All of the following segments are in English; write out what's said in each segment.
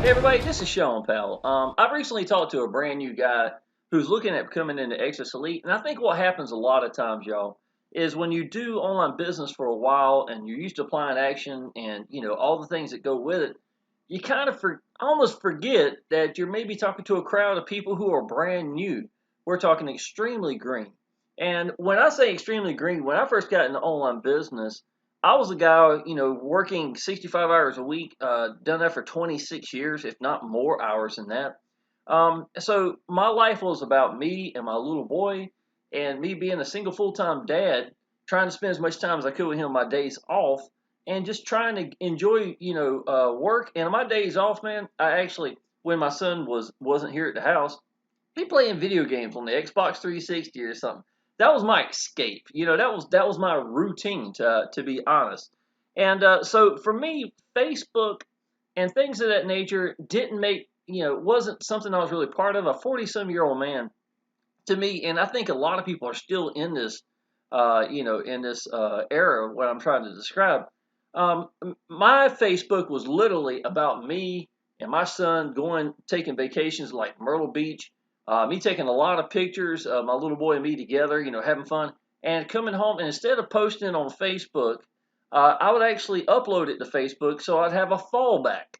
Hey everybody, this is Shawn Powell. I've recently talked to a brand new guy who's looking at coming into Exitus Elite, and I think what happens a lot of times, y'all, is when you do online business for a while and you're used to applying action and all the things that go with it, you kind of almost forget that you're maybe talking to a crowd of people who are brand new. We're talking extremely green. And when I say extremely green, when I first got into online business, I was a guy, working 65 hours a week, done that for 26 years, if not more hours than that. So my life was about me and my little boy, and me being a single full-time dad, trying to spend as much time as I could with him on my days off, and just trying to enjoy, work. And on my days off, man, I actually, when my son wasn't here at the house, be playing video games on the Xbox 360 or something. That was my escape. That was my routine, to be honest. And so for me, Facebook and things of that nature didn't make wasn't something I was really part of. A 40-some-year-old man, to me, and I think a lot of people are still in this, era. What I'm trying to describe. My Facebook was literally about me and my son taking vacations like Myrtle Beach, me taking a lot of pictures of my little boy and me together, having fun, and coming home. And instead of posting it on Facebook, I would actually upload it to Facebook so I'd have a fallback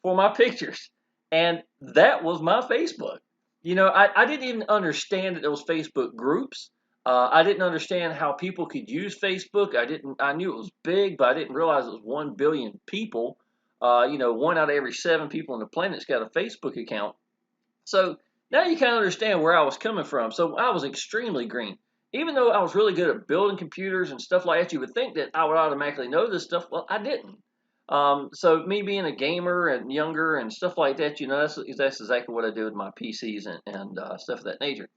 for my pictures. And that was my Facebook. I didn't even understand that there was Facebook groups. I didn't understand how people could use Facebook. I knew it was big, but I didn't realize it was 1 billion people. One out of every 7 people on the planet's got a Facebook account. So now you kind of understand where I was coming from. So I was extremely green. Even though I was really good at building computers and stuff like that, you would think that I would automatically know this stuff. Well, I didn't. So me being a gamer and younger and stuff like that, that's exactly what I do with my PCs and stuff of that nature.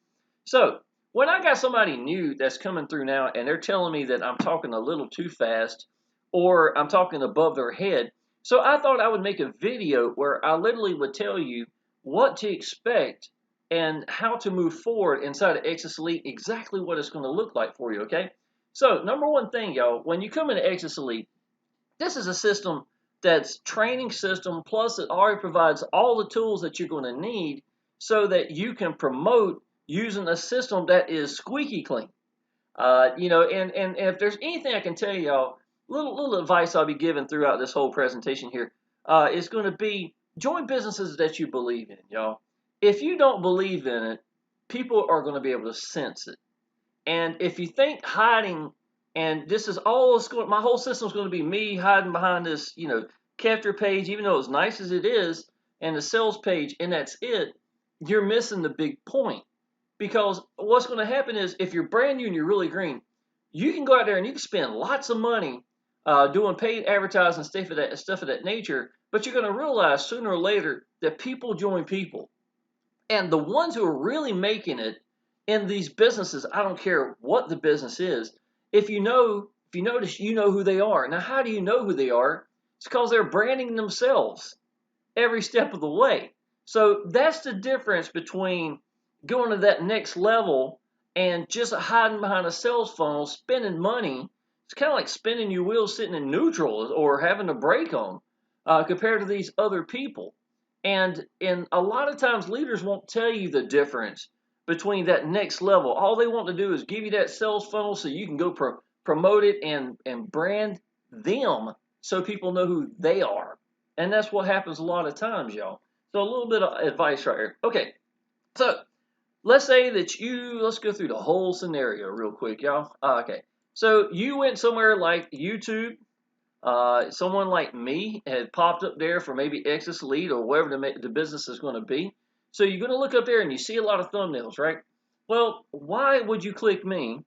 So when I got somebody new that's coming through now and they're telling me that I'm talking a little too fast or I'm talking above their head, so I thought I would make a video where I literally would tell you what to expect and how to move forward inside of Exitus Elite, exactly what it's going to look like for you, okay? So number one thing, y'all, when you come into Exitus Elite, this is a system that's training system, plus it already provides all the tools that you're going to need so that you can promote using a system that is squeaky clean. And if there's anything I can tell y'all, little advice I'll be giving throughout this whole presentation here is going to be join businesses that you believe in, y'all. If you don't believe in it, people are going to be able to sense it. And if you think hiding, and this is all it's going, my whole system is going to be me hiding behind this, capture page, even though as nice as it is, and the sales page, and that's it, you're missing the big point. Because what's going to happen is if you're brand new and you're really green, you can go out there and you can spend lots of money doing paid advertising stuff of that nature, but you're going to realize sooner or later that people join people. And the ones who are really making it in these businesses, I don't care what the business is, if you notice, you know who they are. Now, how do you know who they are? It's because they're branding themselves every step of the way. So that's the difference between going to that next level and just hiding behind a sales funnel, spending money. It's kind of like spinning your wheels sitting in neutral or having a brake on compared to these other people. And a lot of times leaders won't tell you the difference between that next level. All they want to do is give you that sales funnel so you can go promote it and brand them so people know who they are. And that's what happens a lot of times, y'all. So a little bit of advice right here. Okay, so let's say that let's go through the whole scenario real quick, y'all. Okay, so you went somewhere like YouTube. Someone like me had popped up there for maybe Exitus Elite or whatever the business is going to be. So you're going to look up there and you see a lot of thumbnails, right? Well, why would you click me?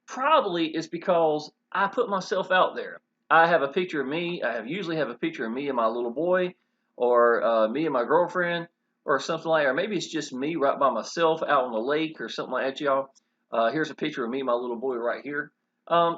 Probably is because I put myself out there. I have a picture of me. Usually have a picture of me and my little boy, or me and my girlfriend, or something like that. Or maybe it's just me right by myself out on the lake or something like that, y'all. Here's a picture of me and my little boy right here.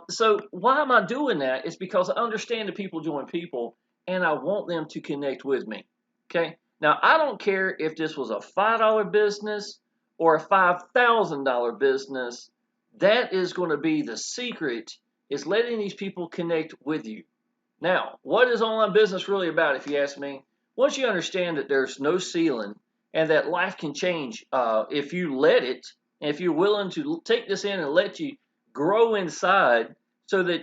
So why am I doing that? It's because I understand that people join people, and I want them to connect with me. Okay. Now I don't care if this was a $5 business or a $5,000 business. That is going to be the secret, is letting these people connect with you. Now, what is online business really about, if you ask me? once you understand that there's no ceiling and that life can change if you let it, and if you're willing to take this in and let you grow inside, so that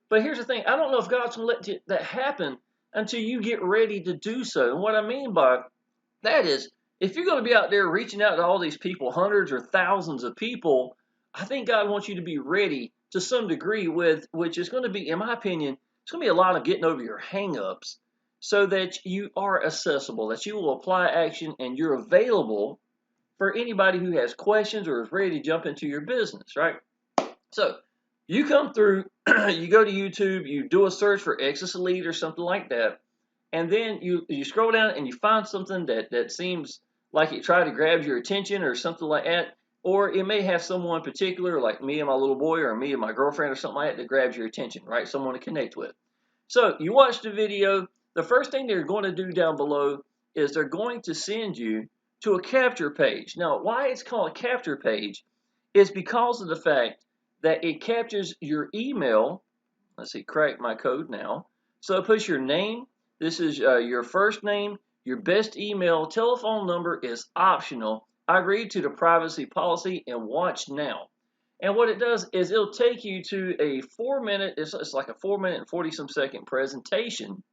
But here's the thing: I don't know if God's going to let that happen until you get ready to do so. And what I mean by that is, if you're going to be out there reaching out to all these people, hundreds or thousands of people, I think God wants you to be ready to some degree with, which is going to be, in my opinion, it's going to be a lot of getting over your hang-ups so that you are accessible, that you will apply action and you're available for anybody who has questions or is ready to jump into your business, right? So you come through, you go to YouTube, you do a search for Exitus Elite or something like that, and then you scroll down and you find something that seems like it tried to grab your attention or something like that, or it may have someone particular like me and my little boy or me and my girlfriend or something like that grabs your attention, right? Someone to connect with. So you watch the video. The first thing they're going to do down below is they're going to send you to a capture page. Now, why it's called a capture page is because of the fact that it captures your email. Let's see, crack my code now. So it puts your name. This is your first name, your best email, telephone number is optional. I agreed to the privacy policy and watch now. And what it does is it'll take you to a 4-minute, it's like a 4-minute and 40-some second presentation.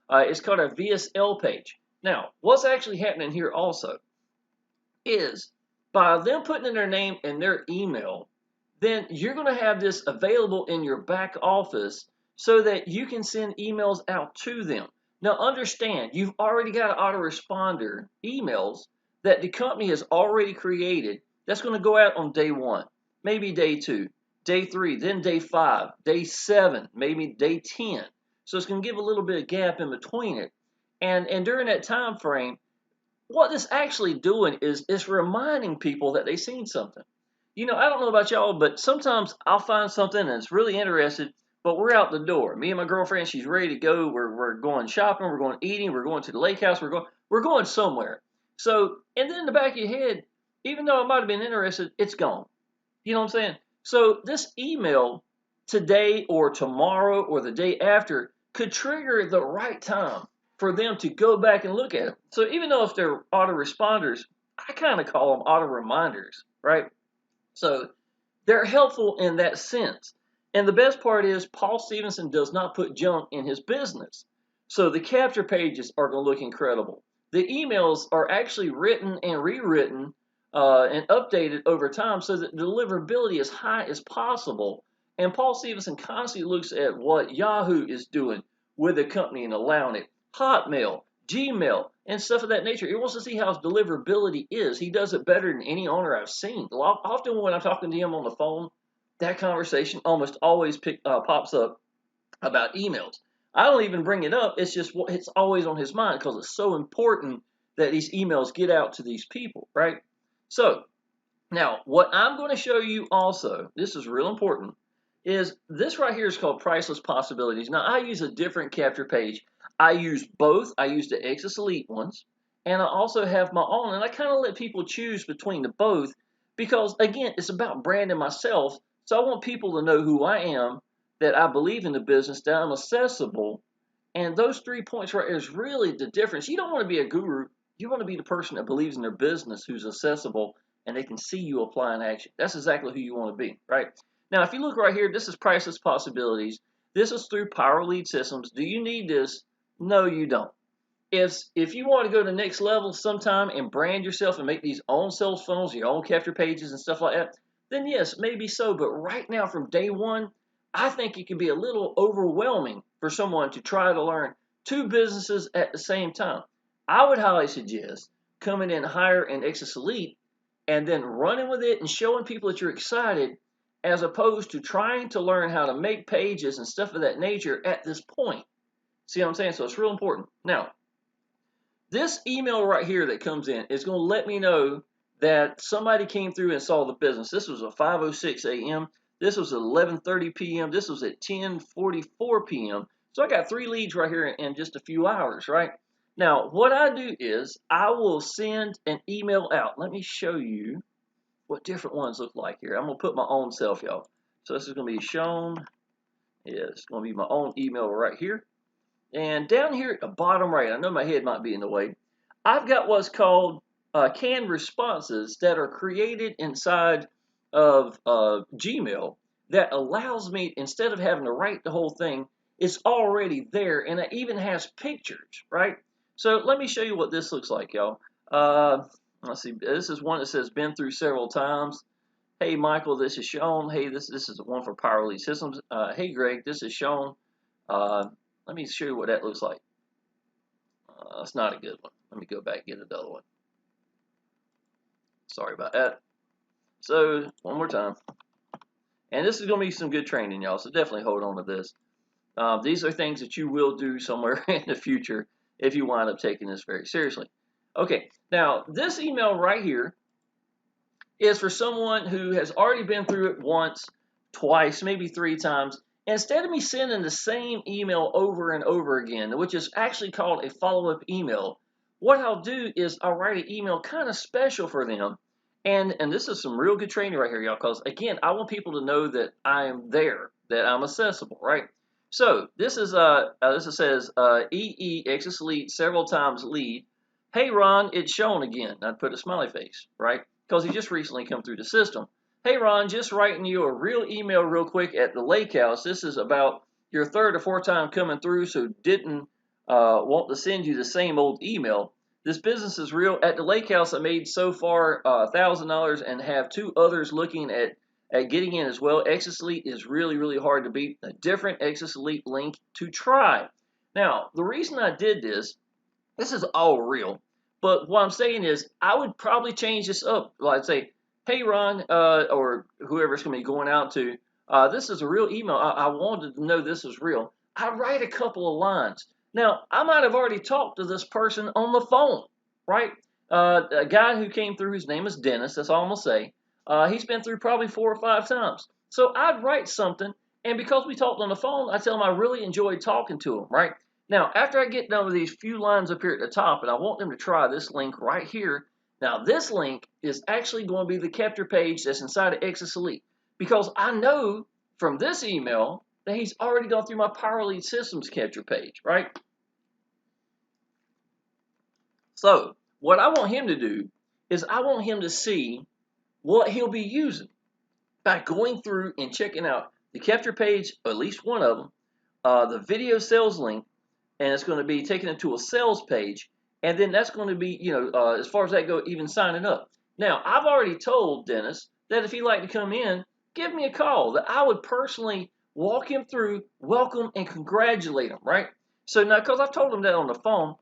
It's called a Vsl page. Now, what's actually happening here also is by them putting in their name and their email, then you're going to have this available in your back office so that you can send emails out to them. Now understand, you've already got an autoresponder emails that the company has already created that's going to go out on day 1, maybe day 2, day 3, then day 5, day 7, maybe day 10. So it's going to give a little bit of gap in between it. And during that time frame, what this actually doing is it's reminding people that they've seen something. I don't know about y'all, but sometimes I'll find something and it's really interested, but we're out the door. Me and my girlfriend, she's ready to go. We're going shopping, we're going eating, we're going to the lake house, we're going somewhere. So, and then in the back of your head, even though I might have been interested, it's gone. You know what I'm saying? So this email today or tomorrow or the day after could trigger the right time for them to go back and look at it. So even though if they're autoresponders, I kind of call them auto reminders, right? So they're helpful in that sense. And the best part is Paul Stevenson does not put junk in his business. So the capture pages are going to look incredible. The emails are actually written and rewritten and updated over time so that the deliverability is high as possible. And Paul Stevenson constantly looks at what Yahoo is doing with the company and allowing it. Hotmail, Gmail, and stuff of that nature. He wants to see how his deliverability is. He does it better than any owner I've seen. Often when I'm talking to him on the phone, that conversation almost always pops up about emails. I don't even bring it up. It's just it's always on his mind because it's so important that these emails get out to these people, right? So now what I'm going to show you also, this is real important, is this right here is called Priceless Possibilities. Now I use a different capture page. I use both. I use the Exitus Elite ones, and I also have my own, and I kind of let people choose between the both because, again, it's about branding myself, so I want people to know who I am, that I believe in the business, that I'm accessible, and those 3 points right here is really the difference. You don't want to be a guru. You want to be the person that believes in their business, who's accessible, and they can see you applying action. That's exactly who you want to be, right? Now, if you look right here, this is Priceless Possibilities. This is through Powell Lead Systems. Do you need this? No, you don't. If you want to go to the next level sometime and brand yourself and make these own sales funnels, your own capture pages and stuff like that, then yes, maybe so. But right now, from day 1, I think it can be a little overwhelming for someone to try to learn 2 businesses at the same time. I would highly suggest coming in higher in Exitus Elite and then running with it and showing people that you're excited, as opposed to trying to learn how to make pages and stuff of that nature at this point. See what I'm saying? So it's real important. Now, this email right here that comes in is going to let me know that somebody came through and saw the business. This was at 5:06 a.m. This was at 11:30 p.m. This was at 10:44 p.m. So I got 3 leads right here in just a few hours, right? Now, what I do is I will send an email out. Let me show you what different ones look like here. I'm going to put my own self, y'all. So this is going to be Shawn. Yeah, it's going to be my own email right here. And down here at the bottom right, I know my head might be in the way, I've got what's called canned responses that are created inside of Gmail that allows me, instead of having to write the whole thing, it's already there, and it even has pictures, right? So let me show you what this looks like, y'all. Let's see. This is one that says been through several times. Hey, Michael, this is Shawn. Hey, this is one for Powell Elite Systems. Hey, Greg, this is Shawn. Let me show you what that looks like. That's not a good one. Let me go back and get another one. Sorry about that. So, one more time. And this is going to be some good training, y'all, so definitely hold on to this. These are things that you will do somewhere in the future if you wind up taking this very seriously. Okay, now this email right here is for someone who has already been through it once, twice, maybe 3 times. Instead of me sending the same email over and over again, which is actually called a follow-up email, what I'll do is I'll write an email kind of special for them. And this is some real good training right here, y'all, because, again, I want people to know that I am there, that I'm accessible, right? So this is this says Exitus Elite several times lead. Hey, Ron, it's Shawn again. I'd put a smiley face, right? Because he just recently come through the system. Hey, Ron, just writing you a real email real quick at the lake house. This is about your 3rd or 4th time coming through, so didn't want to send you the same old email. This business is real. At the lake house, I made so far $1,000 and have 2 others looking at getting in as well. Exitus Elite is really, really hard to beat. A different Exitus Elite link to try. Now, the reason I did this is all real. But what I'm saying is, I would probably change this up. Like say, hey, Ron, or whoever's going to be going out to, this is a real email. I wanted to know this is real. I write a couple of lines. Now, I might have already talked to this person on the phone, right? A guy who came through, his name is Dennis. That's all I'm going to say. He's been through probably 4 or 5 times. So I'd write something, and because we talked on the phone, I tell him I really enjoyed talking to him, right? Now, after I get done with these few lines up here at the top, and I want them to try this link right here. Now, this link is actually going to be the capture page that's inside of Exitus Elite, because I know from this email that he's already gone through my Powell Elite Systems capture page, right? So, what I want him to do is I want him to see what he'll be using by going through and checking out the capture page, at least one of them, the video sales link, and it's going to be taken into a sales page, and then that's going to be, as far as that goes, even signing up. Now, I've already told Dennis that if he'd like to come in, give me a call, that I would personally walk him through, welcome, and congratulate him, right? So now, because I've told him that on the phone,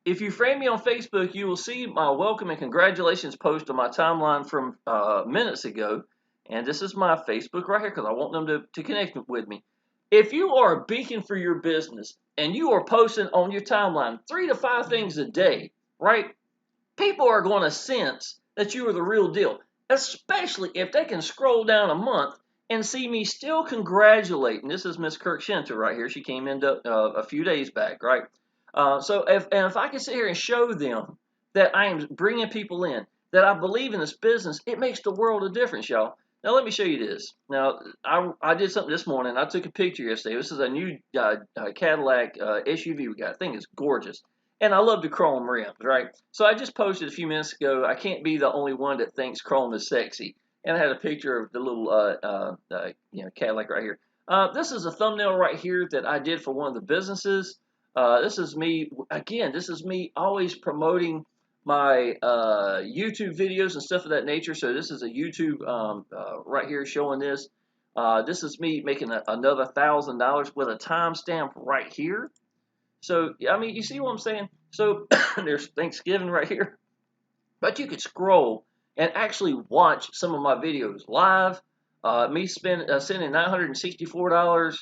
if you friend me on Facebook, you will see my welcome and congratulations post on my timeline from minutes ago, and this is my Facebook right here because I want them to connect with me. If you are a beacon for your business and you are posting on your timeline 3 to 5 things a day, right? People are going to sense that you are the real deal, especially if they can scroll down a month and see me still congratulating. This is Miss Kirk Shinter right here. She came in a few days back, right? So if I can sit here and show them that I am bringing people in, that I believe in this business, it makes the world of difference, y'all. Now, let me show you this. Now, I did something this morning. I took a picture yesterday. This is a new Cadillac SUV we got. I think it's gorgeous. And I love the chrome rims, right? So I just posted a few minutes ago, I can't be the only one that thinks chrome is sexy. And I had a picture of the little Cadillac right here. This is a thumbnail right here that I did for one of the businesses. This is me, again, this is me always promoting my YouTube videos and stuff of that nature. So this is a YouTube right here showing this. This is me making another $1,000 with a timestamp right here. So, I mean, you see what I'm saying? So there's Thanksgiving right here. But you could scroll and actually watch some of my videos live. Me sending $964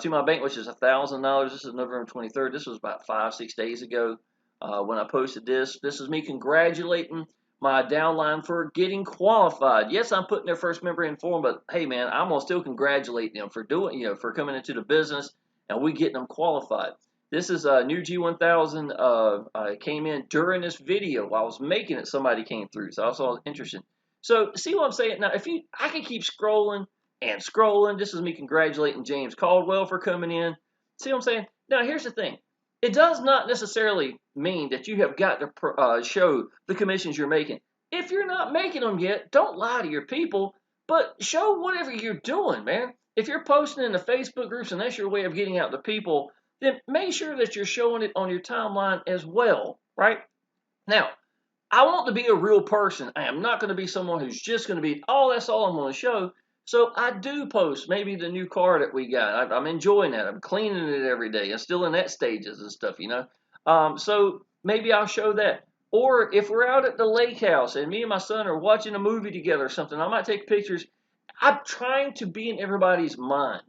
to my bank, which is $1,000. This is November 23rd. This was about 5-6 days ago when I posted this. This is me congratulating my downline for getting qualified. Yes, I'm putting their first member in for them, but hey, man, I'm gonna still congratulate them for doing, for coming into the business and we getting them qualified. This is a new G1000 came in during this video while I was making it. Somebody came through, so I was interested. So see what I'm saying? Now, I can keep scrolling and scrolling. This is me congratulating James Caldwell for coming in. See what I'm saying? Now, here's the thing. It does not necessarily mean that you have got to show the commissions you're making. If you're not making them yet, don't lie to your people, but show whatever you're doing, man. If you're posting in the Facebook groups and that's your way of getting out to people, then make sure that you're showing it on your timeline as well, right? Now, I want to be a real person. I am not going to be someone who's just going to be, oh, that's all I'm going to show. So I do post maybe the new car that we got. I'm enjoying that. I'm cleaning it every day. I'm still in that stages and stuff, you know. So maybe I'll show that. Or if we're out at the lake house and me and my son are watching a movie together or something, I might take pictures. I'm trying to be in everybody's mind.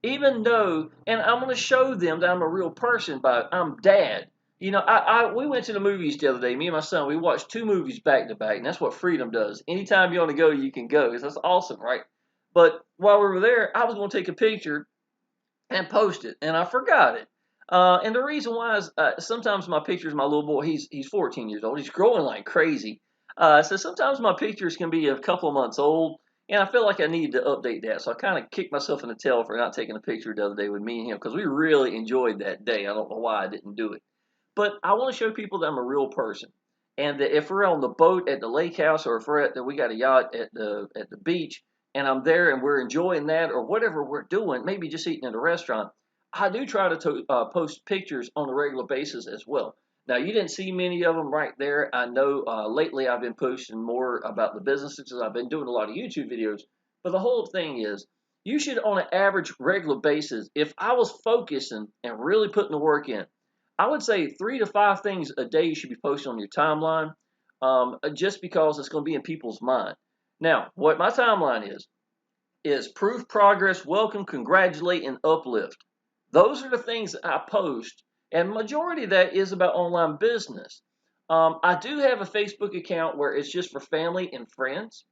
Even though, and I'm going to show them that I'm a real person by I'm dad. You know, we went to the movies the other day. Me and my son, we watched 2 movies back to back, and that's what freedom does. Anytime you want to go, you can go. That's awesome, right? But while we were there, I was going to take a picture and post it, and I forgot it. And the reason why is sometimes my pictures, my little boy, he's 14 years old. He's growing like crazy. So sometimes my pictures can be a couple of months old, and I feel like I needed to update that. So I kind of kicked myself in the tail for not taking a picture the other day with me and him because we really enjoyed that day. I don't know why I didn't do it. But I want to show people that I'm a real person, and that if we're on the boat at the lake house, or if we're at we got a yacht at the beach, and I'm there and we're enjoying that, or whatever we're doing, maybe just eating at a restaurant, I do try to post pictures on a regular basis as well. Now, you didn't see many of them right there. I know lately I've been posting more about the businesses. I've been doing a lot of YouTube videos, but the whole thing is, you should, on an average regular basis, if I was focusing and really putting the work in, I would say 3 to 5 things a day you should be posting on your timeline, just because it's going to be in people's mind. Now, what my timeline is proof, progress, welcome, congratulate, and uplift. Those are the things that I post, and majority of that is about online business. I do have a Facebook account where it's just for family and friends,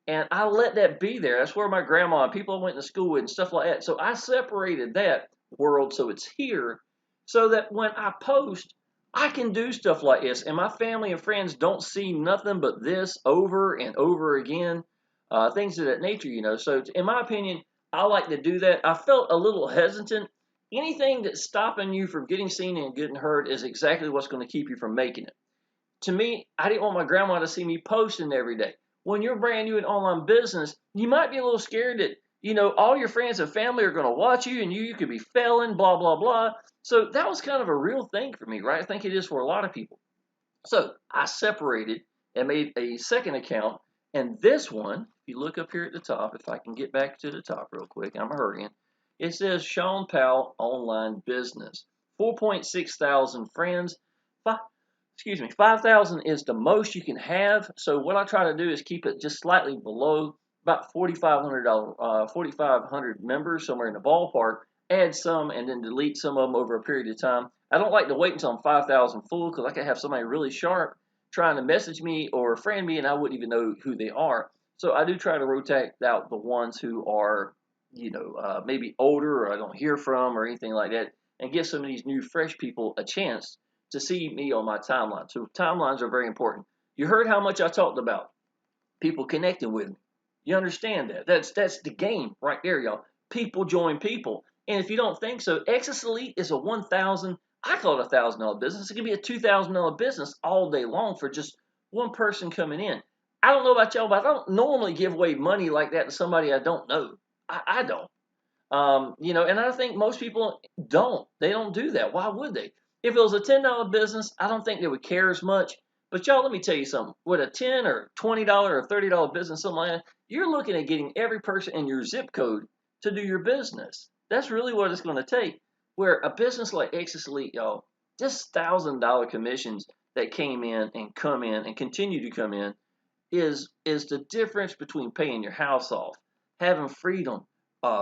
and I let that be there. That's where my grandma and people I went to school with and stuff like that. So I separated that world so it's here, so that when I post, I can do stuff like this, and my family and friends don't see nothing but this over and over again, things of that nature, you know. So, in my opinion, I like to do that. I felt a little hesitant. Anything that's stopping you from getting seen and getting heard is exactly what's going to keep you from making it. To me, I didn't want my grandma to see me posting every day. When you're brand new in online business, you might be a little scared that, you know, all your friends and family are going to watch you and you could be failing, blah, blah, blah. So that was kind of a real thing for me, right? I think it is for a lot of people. So I separated and made a second account. And this one, if you look up here at the top, if I can get back to the top real quick, I'm hurrying. It says Shawn Powell Online Business. 4.6 thousand friends. 5,000 is the most you can have. So what I try to do is keep it just slightly below about 4,500 members, somewhere in the ballpark. Add some and then delete some of them over a period of time. I don't like to wait until I'm 5,000 full because I could have somebody really sharp trying to message me or friend me and I wouldn't even know who they are. So I do try to rotate out the ones who are, you know, maybe older or I don't hear from or anything like that, and give some of these new fresh people a chance to see me on my timeline. So timelines are very important. You heard how much I talked about people connecting with me. You understand that? That's the game right there, y'all. People join people. And if you don't think so, Exitus Elite is a 1,000, I call it $1,000 business. It can be a $2,000 business all day long for just one person coming in. I don't know about y'all, but I don't normally give away money like that to somebody I don't know. I don't. You know, and I think most people don't. They don't do that. Why would they? If it was a $10 business, I don't think they would care as much. But y'all, let me tell you something. With a $10 or $20 or $30 business, something like that, you're looking at getting every person in your zip code to do your business. That's really what it's going to take. Where a business like Exitus Elite, y'all, just $1,000 commissions that came in and come in and continue to come in is the difference between paying your house off, having freedom,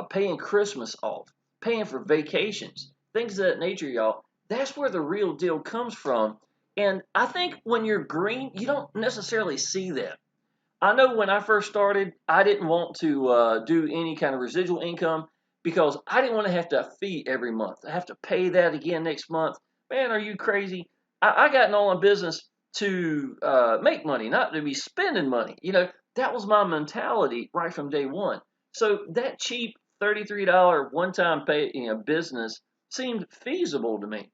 paying Christmas off, paying for vacations, things of that nature, y'all. That's where the real deal comes from. And I think when you're green, you don't necessarily see that. I know when I first started, I didn't want to do any kind of residual income because I didn't want to have to fee every month. I have to pay that again next month. Man, are you crazy? I got an online business to make money, not to be spending money. You know, that was my mentality right from day one. So that cheap $33 one-time pay, business seemed feasible to me.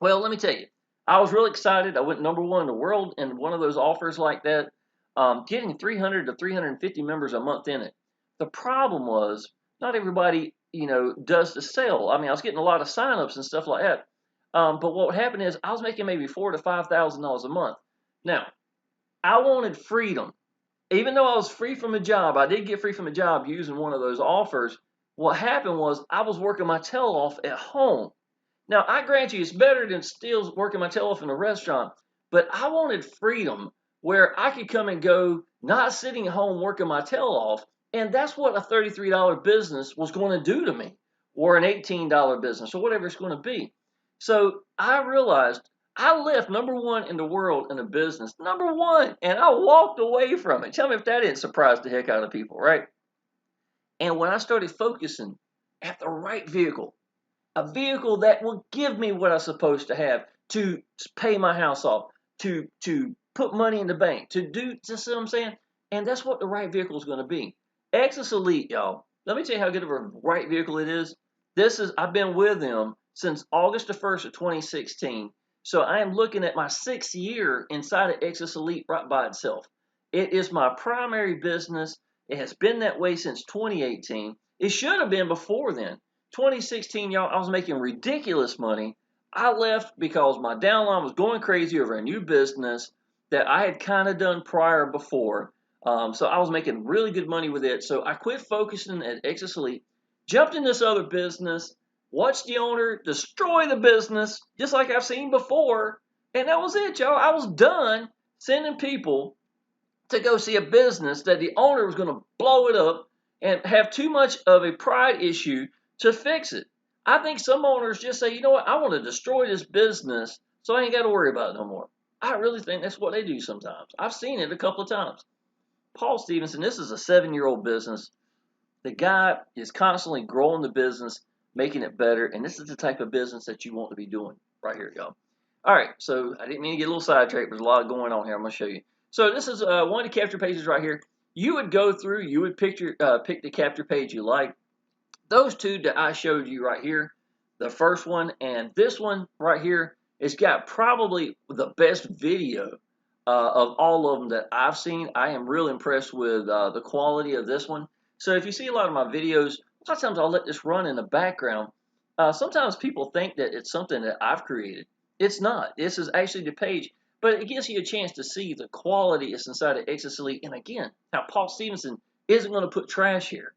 Well, let me tell you, I was really excited. I went #1 in the world in one of those offers like that, getting 300 to 350 members a month in it. The problem was not everybody, does the sale. I mean, I was getting a lot of signups and stuff like that. But what happened is I was making maybe $4,000 to $5,000 a month. Now, I wanted freedom. Even though I was free from a job, I did get free from a job using one of those offers. What happened was I was working my tail off at home. Now, I grant you, it's better than still working my tail off in a restaurant, but I wanted freedom where I could come and go, not sitting at home working my tail off, and that's what a $33 business was going to do to me, or an $18 business, or whatever it's going to be. So I realized I left #1 in the world in a business, #1, and I walked away from it. Tell me if that didn't surprise the heck out of people, right? And when I started focusing at the right vehicle, a vehicle that will give me what I'm supposed to have to pay my house off, to put money in the bank, to do, just see what I'm saying? And that's what the right vehicle is going to be. Exitus Elite, y'all. Let me tell you how good of a right vehicle it is. I've been with them since August the 1st of 2016. So I am looking at my 6th year inside of Exitus Elite right by itself. It is my primary business. It has been that way since 2018. It should have been before then. 2016, y'all, I was making ridiculous money. I left because my downline was going crazy over a new business that I had kind of done prior before. So I was making really good money with it. So I quit focusing at Exitus Elite, jumped in this other business, watched the owner destroy the business, just like I've seen before. And that was it, y'all. I was done sending people to go see a business that the owner was going to blow it up and have too much of a pride issue to fix it. I think some owners just say, you know what, I want to destroy this business so I ain't got to worry about it no more. I really think that's what they do sometimes. I've seen it a couple of times. Paul Stevenson, this is a 7-year-old business. The guy is constantly growing the business, making it better, and this is the type of business that you want to be doing right here, y'all. All right, so I didn't mean to get a little sidetracked, but there's a lot going on here. I'm going to show you. So this is one of the capture pages right here. You would go through, you would pick the capture page you like. Those two that I showed you right here, the first one and this one right here, it's got probably the best video of all of them that I've seen. I am real impressed with the quality of this one. So if you see a lot of my videos, a lot of times I'll let this run in the background. Sometimes people think that it's something that I've created. It's not. This is actually the page. But it gives you a chance to see the quality that's inside of Exitus Elite. And again, now Paul Stevenson isn't going to put trash here.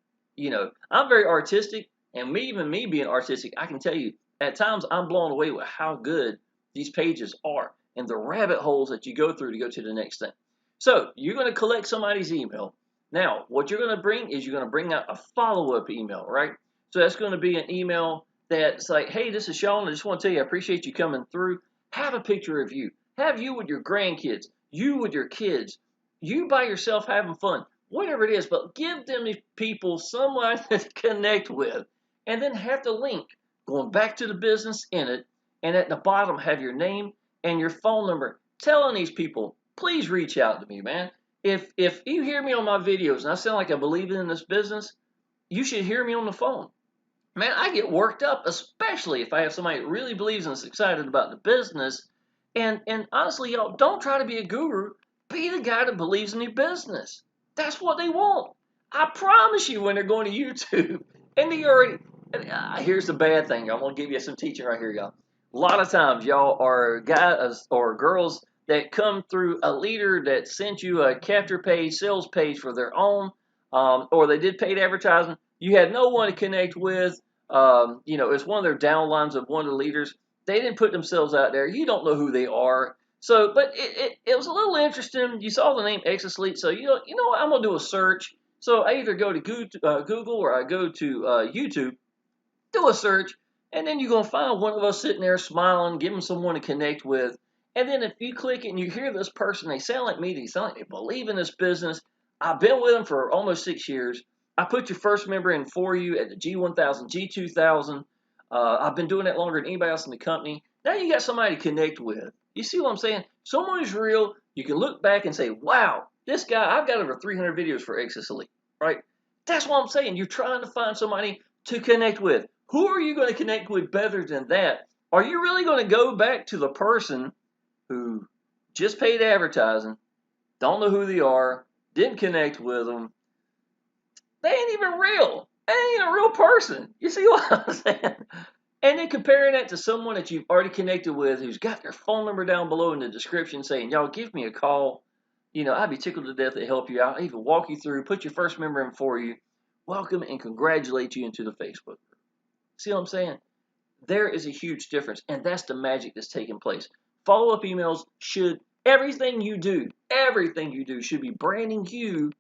I'm very artistic, and even me being artistic, I can tell you, at times I'm blown away with how good these pages are and the rabbit holes that you go through to go to the next thing. So you're going to collect somebody's email. Now, what you're going to bring is you're going to bring out a follow-up email, right? So that's going to be an email that's like, hey, this is Shawn. I just want to tell you I appreciate you coming through. Have a picture of you. Have you with your grandkids, you with your kids, you by yourself having fun, whatever it is, but give them these people someone to connect with, and then have the link going back to the business in it, and at the bottom have your name and your phone number, telling these people, please reach out to me, man. If you hear me on my videos and I sound like I believe in this business, you should hear me on the phone. Man, I get worked up, especially if I have somebody that really believes and is excited about the business. And honestly, y'all, don't try to be a guru. Be the guy that believes in your business. That's what they want. I promise you when they're going to YouTube. And they already... here's the bad thing. I'm going to give you some teaching right here, y'all. A lot of times, y'all are guys or girls that come through a leader that sent you a capture page, sales page for their own, or they did paid advertising. You had no one to connect with. It's one of their downlines of one of the leaders. They didn't put themselves out there. You don't know who they are. So, but it was a little interesting. You saw the name Exitus Elite. So, you know what? I'm going to do a search. So, I either go to Google or I go to YouTube, do a search, and then you're going to find one of us sitting there smiling, giving someone to connect with. And then if you click it and you hear this person, they sound like me. They sound like they believe in this business. I've been with them for almost 6 years. I put your first member in for you at the G1000, G2000. I've been doing that longer than anybody else in the company. Now you got somebody to connect with. You see what I'm saying? Someone who's real. You can look back and say, wow, this guy, I've got over 300 videos for Exitus Elite, right? That's what I'm saying. You're trying to find somebody to connect with. Who are you going to connect with better than that? Are you really going to go back to the person who just paid advertising, don't know who they are, didn't connect with them? They ain't even real. They ain't a real person. You see what I'm saying? And then comparing that to someone that you've already connected with who's got their phone number down below in the description saying, y'all give me a call. I'd be tickled to death to help you out. I even walk you through, put your first member in for you, welcome and congratulate you into the Facebook group. See what I'm saying? There is a huge difference, and that's the magic that's taking place. Follow-up emails should, everything you do should be branding you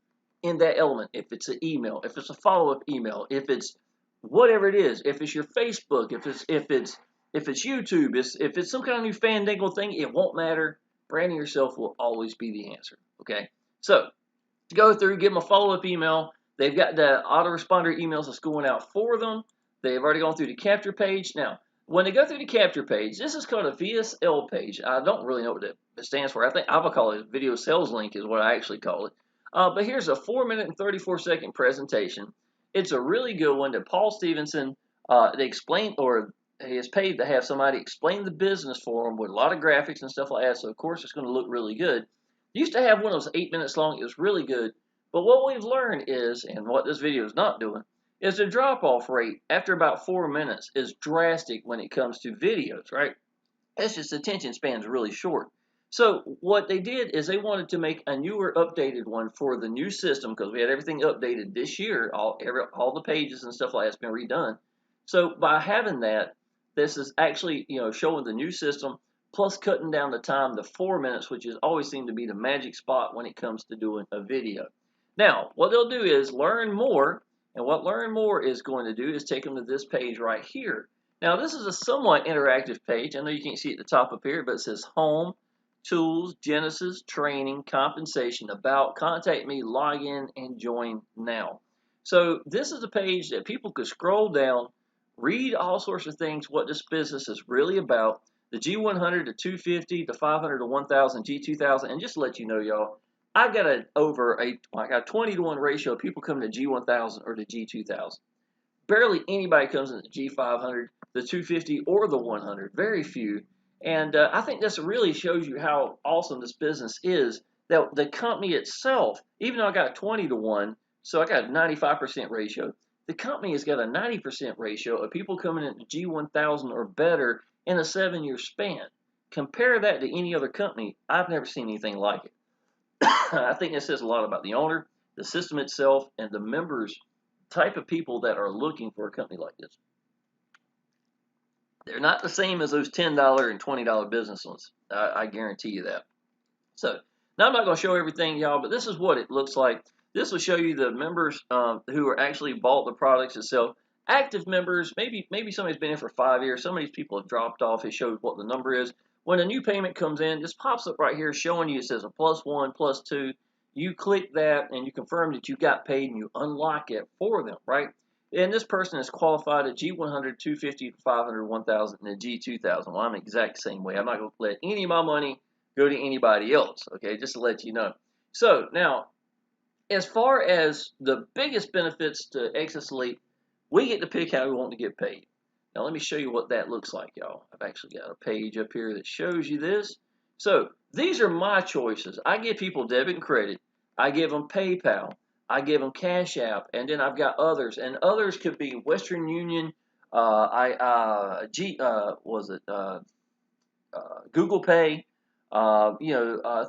in that element. If it's an email, if it's a follow-up email, if it's whatever it is, if it's your Facebook, if it's YouTube, if it's some kind of new fandangle thing, it won't matter. Branding yourself will always be the answer. Okay, so go through, give them a follow-up email. They've got the autoresponder emails that's going out for them. They've already gone through the capture page. Now, when they go through the capture page, this is called a Vsl page. I don't really know what it stands for. I would call it a video sales link is what I actually call it. But here's a 4-minute and 34-second presentation. It's a really good one that Paul Stevenson, they explain, or he is paid to have somebody explain the business for him with a lot of graphics and stuff like that. So, of course, it's going to look really good. Used to have one that was 8 minutes long. It was really good. But what we've learned is, and what this video is not doing, is the drop-off rate after about 4 minutes is drastic when it comes to videos, right? That's just attention span's really short. So what they did is they wanted to make a newer, updated one for the new system because we had everything updated this year. All the pages and stuff like that's been redone. So by having that, this is actually showing the new system plus cutting down the time to 4 minutes, which has always seemed to be the magic spot when it comes to doing a video. Now, what they'll do is learn more, and what learn more is going to do is take them to this page right here. Now, this is a somewhat interactive page. I know you can't see it at the top up here, but it says Home, Tools, Genesis, Training, Compensation, About, Contact Me, Log In, and Join Now. So this is a page that people could scroll down, read all sorts of things, what this business is really about, the G100, the 250, the 500, the 1000, G2000, and just to let you know, y'all, I've got a 20-to-1 ratio of people coming to G1000 or the G2000. Barely anybody comes in the G500, the 250, or the 100. Very few. And I think this really shows you how awesome this business is. That the company itself, even though I got 20-to-1, so I got a 95% ratio, the company has got a 90% ratio of people coming into G1000 or better in a 7-year span. Compare that to any other company. I've never seen anything like it. I think it says a lot about the owner, the system itself, and the members, type of people that are looking for a company like this. They're not the same as those $10 and $20 business ones. I guarantee you that. So now I'm not going to show everything, y'all, but this is what it looks like. This will show you the members who are actually bought the products itself. Active members, maybe somebody's been in for 5 years. Some of these people have dropped off. It shows what the number is. When a new payment comes in, this pops up right here showing you, it says a +1, +2. You click that and you confirm that you got paid and you unlock it for them, right? And this person is qualified at G100, 250, 500, 1000, and a G2000. Well, I'm the exact same way. I'm not going to let any of my money go to anybody else, okay, just to let you know. So now, as far as the biggest benefits to Exitus Elite, we get to pick how we want to get paid. Now, let me show you what that looks like, y'all. I've actually got a page up here that shows you this. So these are my choices. I give people debit and credit. I give them PayPal. I give them Cash App, and then I've got others. And others could be Western Union, Google Pay,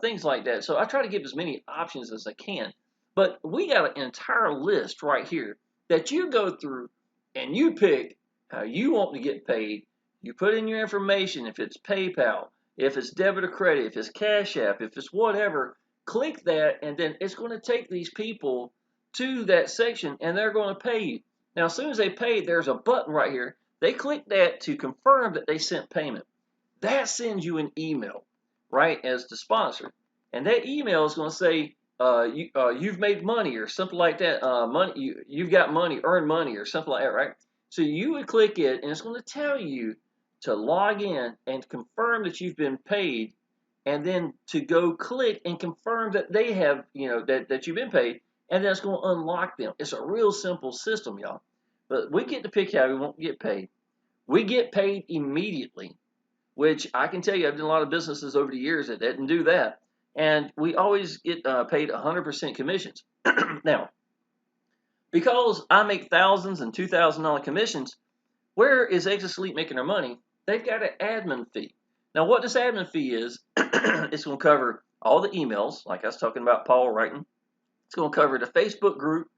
things like that. So I try to give as many options as I can. But we got an entire list right here that you go through and you pick how you want to get paid. You put in your information, if it's PayPal, if it's debit or credit, if it's Cash App, if it's whatever, click that, and then it's going to take these people to that section, and they're going to pay you. Now, as soon as they pay, there's a button right here. They click that to confirm that they sent payment. That sends you an email, right, as the sponsor. And that email is going to say, you've made money or something like that. You've got money, earn money or something like that, right? So you would click it, and it's going to tell you to log in and confirm that you've been paid, and then to go click and confirm that they have, that you've been paid, and then it's going to unlock them. It's a real simple system, y'all. But we get to pick how we won't get paid. We get paid immediately, which I can tell you, I've done a lot of businesses over the years that didn't do that. And we always get paid 100% commissions. Now, because I make thousands and $2,000 commissions, where is Exitus Elite making their money? They've got an admin fee. Now, what this admin fee is, it's going to cover all the emails, like I was talking about Paul writing. It's going to cover the Facebook group,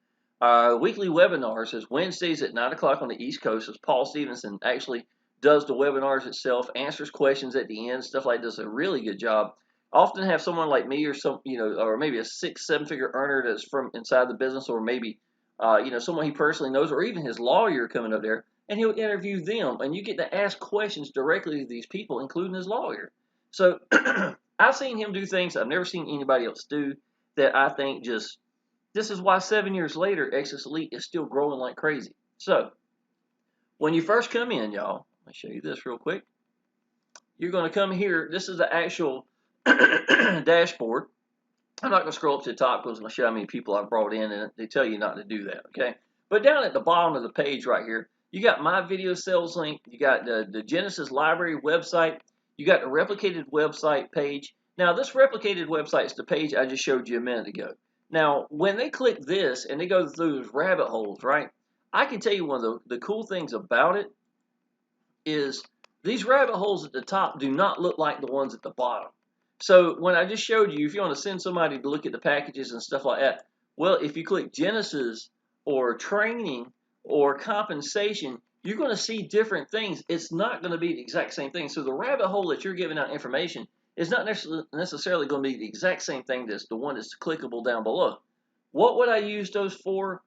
weekly webinars. Is Wednesdays at 9 o'clock on the East Coast. As Paul Stevenson actually does the webinars itself, answers questions at the end, stuff like this. Does a really good job. Often have someone like me or some, or maybe a 6-7 figure earner that's from inside the business, or maybe, someone he personally knows, or even his lawyer coming up there, and he'll interview them, and you get to ask questions directly to these people, including his lawyer. So I've seen him do things I've never seen anybody else do that I think just, this is why 7 years later, Exitus Elite is still growing like crazy. So when you first come in, y'all, let me show you this real quick. You're going to come here. This is the actual dashboard. I'm not going to scroll up to the top because I'm going to show how many people I've brought in, and they tell you not to do that, okay? But down at the bottom of the page right here, you got my video sales link. You got the Genesis library website. You got the replicated website page. Now, this replicated website is the page I just showed you a minute ago. Now, when they click this and they go through those rabbit holes, right, I can tell you one of the cool things about it is these rabbit holes at the top do not look like the ones at the bottom. So when I just showed you, if you want to send somebody to look at the packages and stuff like that, well, if you click Genesis or training or compensation, you're going to see different things. It's not going to be the exact same thing. So the rabbit hole that you're giving out information is not necessarily going to be the exact same thing as the one that's clickable down below. What would I use those for?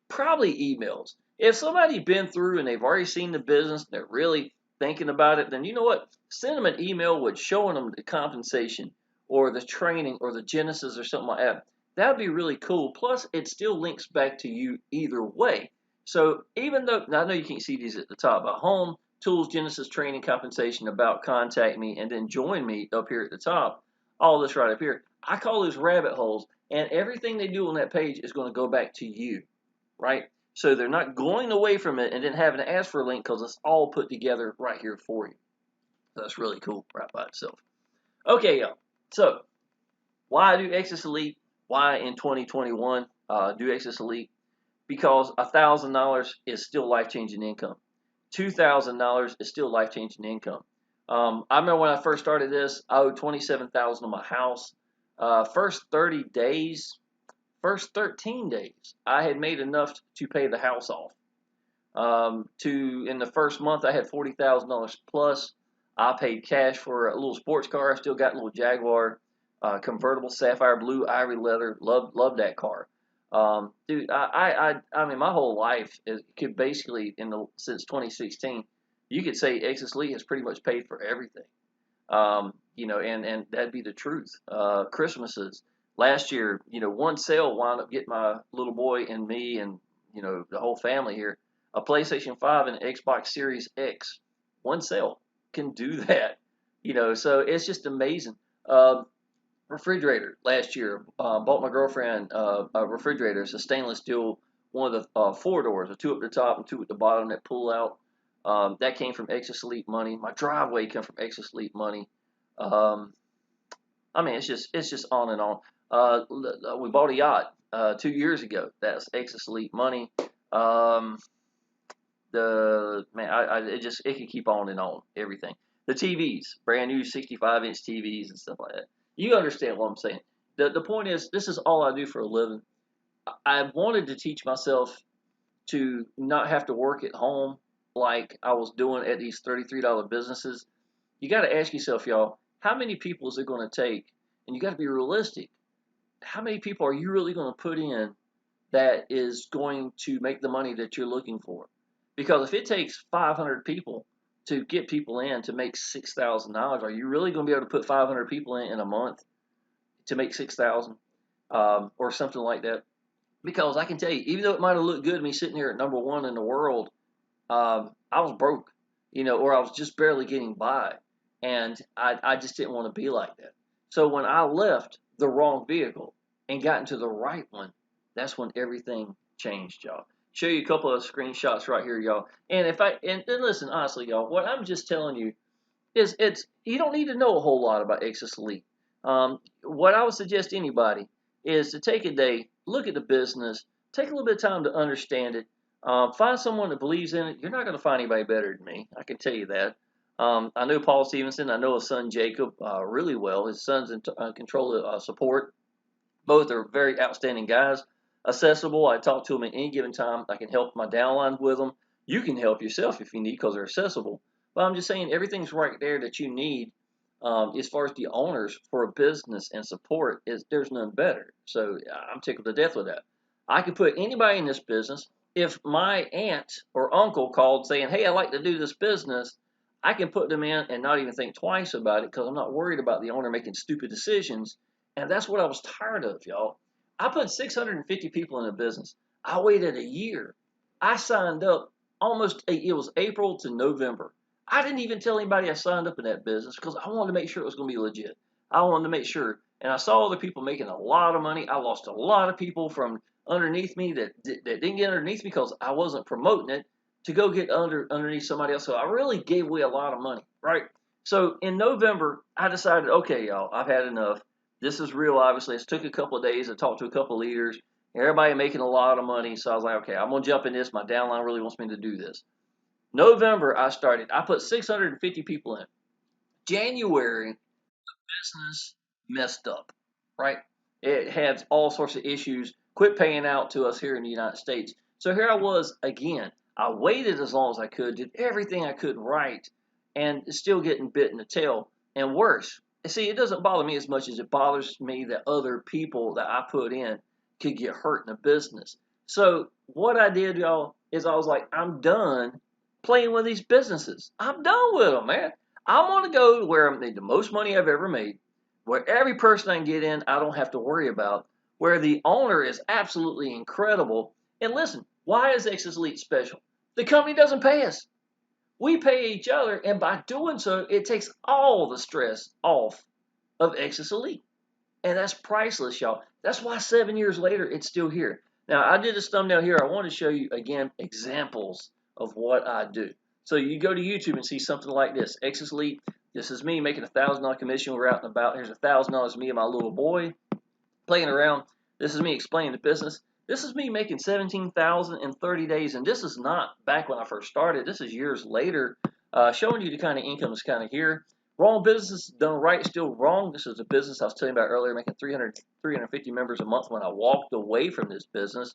Probably emails. If somebody's been through and they've already seen the business, they're really thinking about it, then you know what? Send them an email with showing them the compensation or the training or the Genesis or something like that. That would be really cool. Plus, it still links back to you either way. So even though, now I know you can't see these at the top, but home, tools, Genesis, training, compensation, about, contact me, and then join me up here at the top, all this right up here. I call those rabbit holes, and everything they do on that page is going to go back to you, right? So they're not going away from it and then having to ask for a link because it's all put together right here for you. So that's really cool right by itself. Okay, y'all. So why do Exitus Elite? Why in 2021 do Exitus Elite? Because $1,000 is still life-changing income. $2,000 is still life-changing income. I remember when I first started this, I owed $27,000 on my house. First 13 days, I had made enough to pay the house off. In the first month, I had $40,000 plus. I paid cash for a little sports car. I still got a little Jaguar convertible sapphire blue ivory leather. Love that car. Dude, I mean, my whole life could basically since 2016, you could say Exitus Elite has pretty much paid for everything. And that'd be the truth. Christmases last year, one sale wound up getting my little boy and me and the whole family here a PlayStation 5 and an Xbox Series X. One sale can do that. So it's just amazing. Refrigerator last year, bought my girlfriend a refrigerator. It's a stainless steel, one of the 4 doors, 2 up the top and 2 at the bottom that pull out. That came from Exitus Elite money. My driveway came from Exitus Elite money. I mean, it's just on and on. We bought a yacht 2 years ago. That's Exitus Elite money. It could keep on and on. Everything. The TVs, brand new 65-inch TVs and stuff like that. You understand what I'm saying. The point is, this is all I do for a living. I wanted to teach myself to not have to work at home like I was doing at these $33 businesses. You got to ask yourself, y'all, how many people is it going to take? And you got to be realistic. How many people are you really going to put in that is going to make the money that you're looking for? Because if it takes 500 people to get people in to make $6,000, are you really going to be able to put 500 people in a month to make $6,000 or something like that? Because I can tell you, even though it might have looked good to me sitting here at number 1 in the world, I was broke, or I was just barely getting by. And I just didn't want to be like that. So when I left the wrong vehicle and got into the right one, that's when everything changed, y'all. show you a couple of screenshots right here, y'all. And and listen, honestly, y'all, what I'm just telling you is you don't need to know a whole lot about Exitus Elite. What I would suggest to anybody is to take a day, look at the business, take a little bit of time to understand it, find someone that believes in it. You're not going to find anybody better than me. I can tell you that. I know Paul Stevenson. I know his son Jacob really well. His son's in control of support. Both are very outstanding guys. Accessible. I talk to them at any given time. I can help my downline with them. You can help yourself if you need because they're accessible. But I'm just saying everything's right there that you need as far as the owners for a business and support. There's none better. So I'm tickled to death with that. I could put anybody in this business. If my aunt or uncle called saying, "Hey, I'd like to do this business," I can put them in and not even think twice about it because I'm not worried about the owner making stupid decisions. And that's what I was tired of, y'all. I put 650 people in a business. I waited a year. I signed up it was April to November. I didn't even tell anybody I signed up in that business because I wanted to make sure it was going to be legit. I wanted to make sure. And I saw other people making a lot of money. I lost a lot of people from underneath me that didn't get underneath me because I wasn't promoting it to go get underneath somebody else. So I really gave away a lot of money, right? So in November, I decided, okay, y'all, I've had enough. This is real, obviously. It took a couple of days. I talked to a couple of leaders. Everybody making a lot of money. So I was like, okay, I'm going to jump in this. My downline really wants me to do this. November, I started. I put 650 people in. January, business messed up, right? It had all sorts of issues. Quit paying out to us here in the United States. So here I was again. I waited as long as I could, did everything I could right, and still getting bit in the tail. And worse, see, it doesn't bother me as much as it bothers me that other people that I put in could get hurt in the business. So what I did, y'all, is I was like, I'm done playing with these businesses. I'm done with them, man. I want to go where I made the most money I've ever made, where every person I can get in, I don't have to worry about, where the owner is absolutely incredible. And listen, why is Exitus Elite special? The company doesn't pay us. We pay each other, and by doing so, it takes all the stress off of Exitus Elite. And that's priceless, y'all. That's why 7 years later, it's still here. Now, I did this thumbnail here. I want to show you, again, examples of what I do. So you go to YouTube and see something like this. Exitus Elite, this is me making a $1,000 commission. We're out and about. Here's $1,000, me and my little boy playing around. This is me explaining the business. This is me making $17,000 in 30 days. And this is not back when I first started. This is years later, showing you the kind of income that's kind of here. Wrong business done right, still wrong. This is a business I was telling you about earlier, making 350 members a month when I walked away from this business.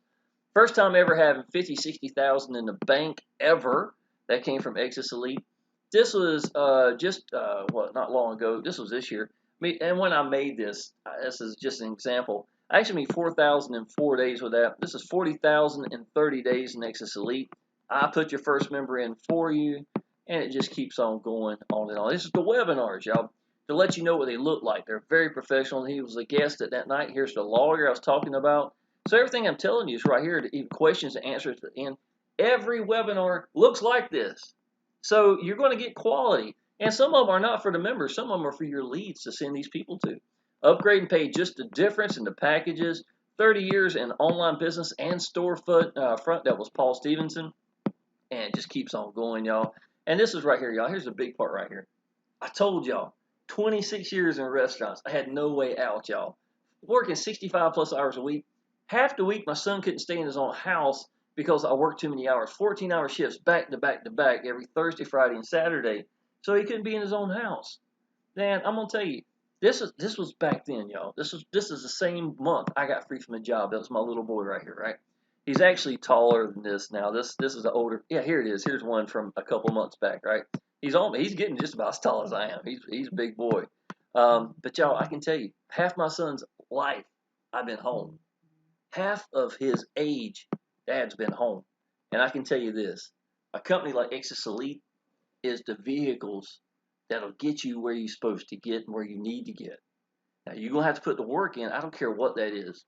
First time ever having 50, 60,000 in the bank ever. That came from Exitus Elite. This was not long ago. This was this year. And when I made this is just an example. I actually made 4,000 in 4 days with that. This is 40,000 in 30 days in Exitus Elite. I put your first member in for you, and it just keeps on going on and on. This is the webinars, y'all, to let you know what they look like. They're very professional. He was a guest at that night. Here's the lawyer I was talking about. So everything I'm telling you is right here, even questions and answers at the end. Every webinar looks like this. So you're going to get quality. And some of them are not for the members. Some of them are for your leads to send these people to. Upgrade and pay, just the difference in the packages. 30 years in online business and storefront. That was Paul Stevenson. And it just keeps on going, y'all. And this is right here, y'all. Here's the big part right here. I told y'all, 26 years in restaurants. I had no way out, y'all. Working 65 plus hours a week. Half the week, my son couldn't stay in his own house because I worked too many hours. 14-hour shifts back to back to back every Thursday, Friday, and Saturday. So he couldn't be in his own house. Man, I'm going to tell you, this was back then, y'all. This is the same month I got free from a job. That was my little boy right here, right? He's actually taller than this now. This is an older. Yeah, here it is. Here's one from a couple months back, right? He's getting just about as tall as I am. He's a big boy. But y'all, I can tell you, half my son's life, I've been home. Half of his age, Dad's been home. And I can tell you this: a company like Exitus Elite is the vehicles that'll get you where you're supposed to get and where you need to get. Now, you're going to have to put the work in. I don't care what that is.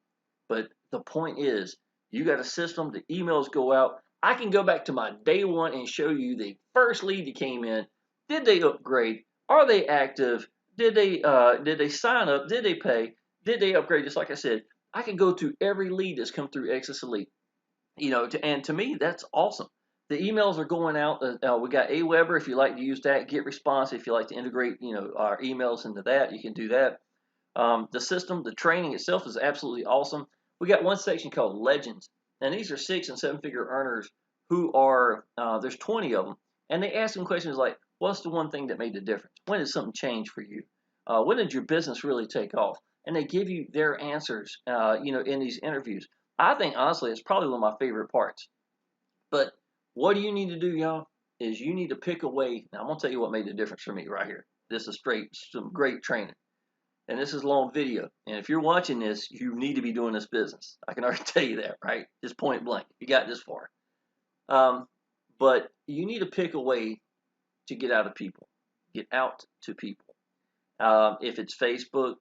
But the point is, you got a system, the emails go out. I can go back to my day one and show you the first lead that came in. Did they upgrade? Are they active? Did they sign up? Did they pay? Did they upgrade? Just like I said, I can go to every lead that's come through Exitus Elite. And to me, that's awesome. The emails are going out. We got Aweber if you like to use that. Get Response if you like to integrate, our emails into that. You can do that. The system, the training itself is absolutely awesome. We got one section called Legends, and these are 6- and 7-figure earners who are, there's 20 of them, and they ask them questions like, what's the one thing that made the difference? When did something change for you? When did your business really take off? And they give you their answers, in these interviews. I think, honestly, it's probably one of my favorite parts. But what do you need to do, y'all, is you need to pick a way. Now, I'm going to tell you what made the difference for me right here. This is some great training. And this is long video. And if you're watching this, you need to be doing this business. I can already tell you that, right? Just point blank. You got this far. But you need to pick a way to get out of people. Get out to people. If it's Facebook,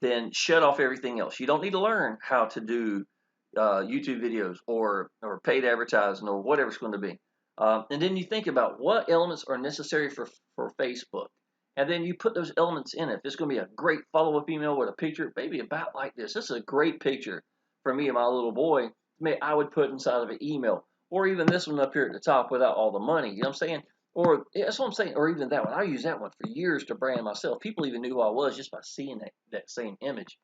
then shut off everything else. You don't need to learn how to do YouTube videos or paid advertising or whatever it's going to be. And then you think about what elements are necessary for Facebook. And then you put those elements in it. If it's going to be a great follow-up email with a picture, maybe about like this. This is a great picture for me and my little boy. I would put inside of an email. Or even this one up here at the top without all the money. You know what I'm saying? Or that's what I'm saying. Or even that one. I used that one for years to brand myself. People even knew who I was just by seeing that same image.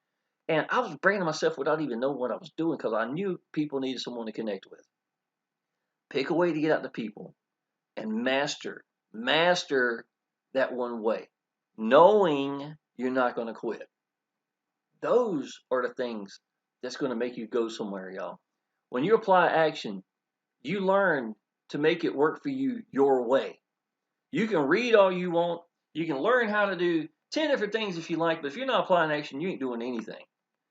And I was branding myself without even knowing what I was doing because I knew people needed someone to connect with. Pick a way to get out to people and master that one way, knowing you're not going to quit. Those are the things that's going to make you go somewhere, y'all. When you apply action, you learn to make it work for you your way. You can read all you want. You can learn how to do 10 different things if you like, but if you're not applying action, you ain't doing anything.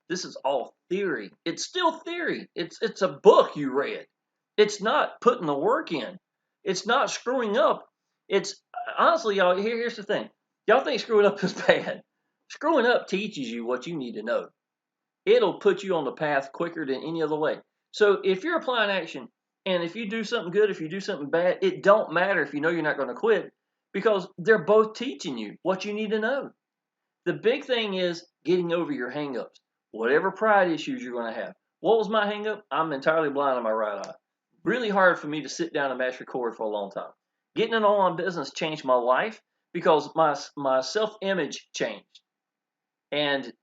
This is all theory. It's still theory. It's a book you read. It's not putting the work in. It's not screwing up. It's honestly, y'all, here's the thing. Y'all think screwing up is bad. Screwing up teaches you what you need to know. It'll put you on the path quicker than any other way. So if you're applying action, and if you do something good, if you do something bad, it don't matter if you know you're not going to quit because they're both teaching you what you need to know. The big thing is getting over your hangups, whatever pride issues you're going to have. What was my hangup? I'm entirely blind in my right eye. Really hard for me to sit down and master chord for a long time. Getting an online business changed my life because my self-image changed. And,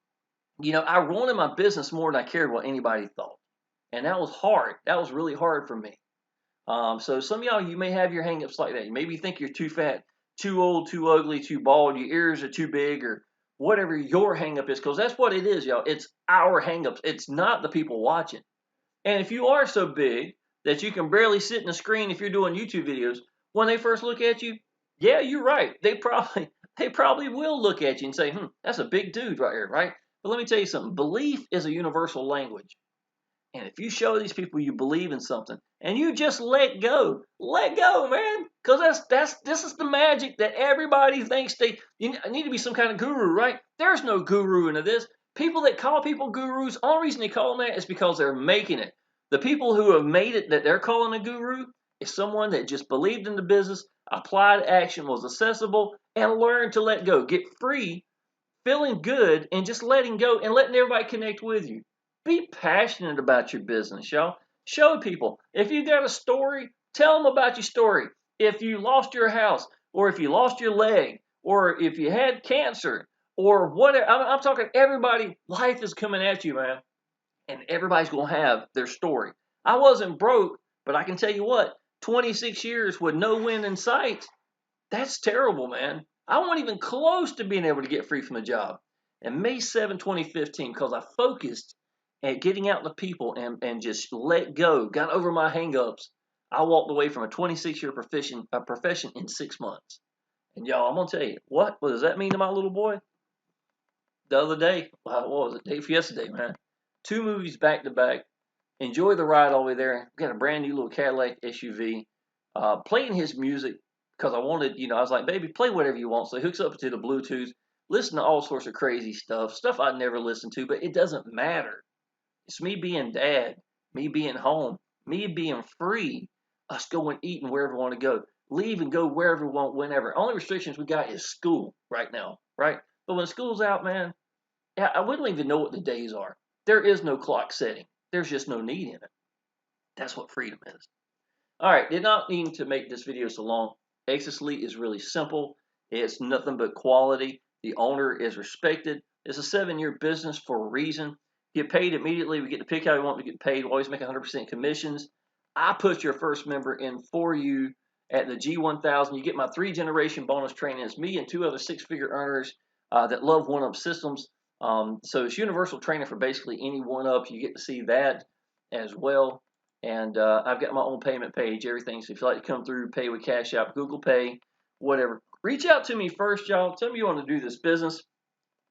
I wanted my business more than I cared what anybody thought. And that was hard. That was really hard for me. So some of y'all, you may have your hangups like that. You maybe think you're too fat, too old, too ugly, too bald, your ears are too big, or whatever your hangup is, because that's what it is, y'all. It's our hangups. It's not the people watching. And if you are so big that you can barely sit in the screen if you're doing YouTube videos, when they first look at you, yeah, you're right. They probably will look at you and say, that's a big dude right here, right? But let me tell you something. Belief is a universal language. And if you show these people you believe in something and you just let go, man. Because this is the magic that everybody thinks you need to be some kind of guru, right? There's no guru into this. People that call people gurus, only reason they call them that is because they're making it. The people who have made it that they're calling a guru is someone that just believed in the business, applied action, was accessible, and learned to let go. Get free, feeling good, and just letting go and letting everybody connect with you. Be passionate about your business, y'all. Show people. If you got a story, tell them about your story. If you lost your house, or if you lost your leg, or if you had cancer, or whatever. I'm talking everybody. Life is coming at you, man. And everybody's going to have their story. I wasn't broke, but I can tell you what, 26 years with no wind in sight, that's terrible, man. I wasn't even close to being able to get free from a job. And May 7, 2015, because I focused at getting out to people and just let go, got over my hangups, I walked away from a 26-year profession in 6 months. And y'all, I'm going to tell you, what does that mean to my little boy? The other day, what was it? Day for yesterday, man. 2 movies back to back. Enjoy the ride all the way there. Got a brand new little Cadillac SUV. Playing his music because I wanted, I was like, baby, play whatever you want. So he hooks up to the Bluetooth, listen to all sorts of crazy stuff I'd never listened to, but it doesn't matter. It's me being dad, me being home, me being free, us going eating wherever we want to go, leave and go wherever we want, whenever. Only restrictions we got is school right now, right? But when school's out, man, we don't even know what the days are. There is no clock setting. There's just no need in it. That's what freedom is. All right, did not mean to make this video so long. Exitus Elite is really simple. It's nothing but quality. The owner is respected. It's a 7-year business for a reason. Get paid immediately. We get to pick how we want to get paid. We always make 100% commissions. I put your first member in for you at the G1000. You get my 3-generation bonus training. It's me and 2 other 6-figure earners that love one-up systems. So it's universal training for basically any one-up. You get to see that as well. And I've got my own payment page, everything. So if you'd like to come through, pay with Cash App, Google Pay, whatever. Reach out to me first, y'all. Tell me you want to do this business.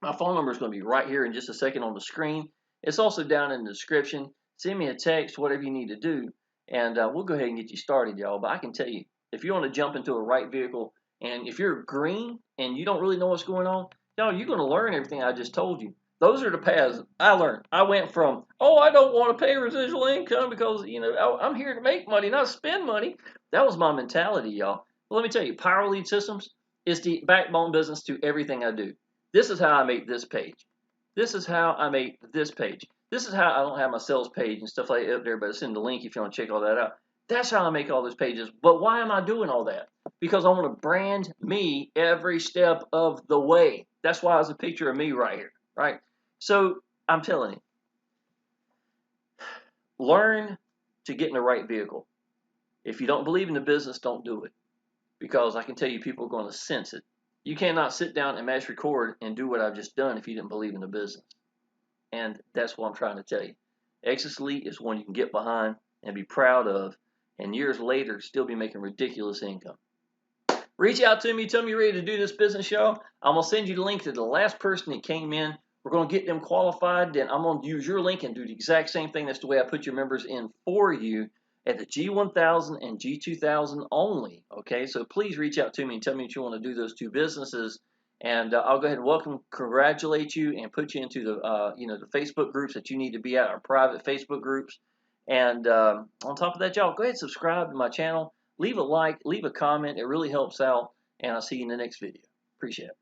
My phone number is going to be right here in just a second on the screen. It's also down in the description. Send me a text, whatever you need to do, and we'll go ahead and get you started, y'all. But I can tell you, if you want to jump into a right vehicle, and if you're green and you don't really know what's going on, y'all, you're going to learn everything I just told you. Those are the paths I learned. I went from, oh, I don't want to pay residual income because, you know, I'm here to make money, not spend money. That was my mentality, y'all. Well, let me tell you, Power Lead Systems is the backbone business to everything I do. This is how I make this page. This is how I make this page. This is how I don't have my sales page and stuff like that up there, but it's in the link if you want to check all that out. That's how I make all those pages. But why am I doing all that? Because I want to brand me every step of the way. That's why there's a picture of me right here, right? So I'm telling you, learn to get in the right vehicle. If you don't believe in the business, don't do it. Because I can tell you people are going to sense it. You cannot sit down and mash record and do what I've just done if you didn't believe in the business. And that's what I'm trying to tell you. Exitus Elite is one you can get behind and be proud of, and years later still be making ridiculous income. Reach out to me. Tell me you're ready to do this business, y'all. I'm going to send you the link to the last person that came in. We're going to get them qualified. Then I'm going to use your link and do the exact same thing. That's the way I put your members in for you at the G1000 and G2000 only. Okay, so please reach out to me and tell me what you want to do those 2 businesses. And I'll go ahead and welcome, congratulate you, and put you into the the Facebook groups that you need to be at, our private Facebook groups. And on top of that, y'all, go ahead and subscribe to my channel. Leave a like, leave a comment. It really helps out. And I'll see you in the next video. Appreciate it.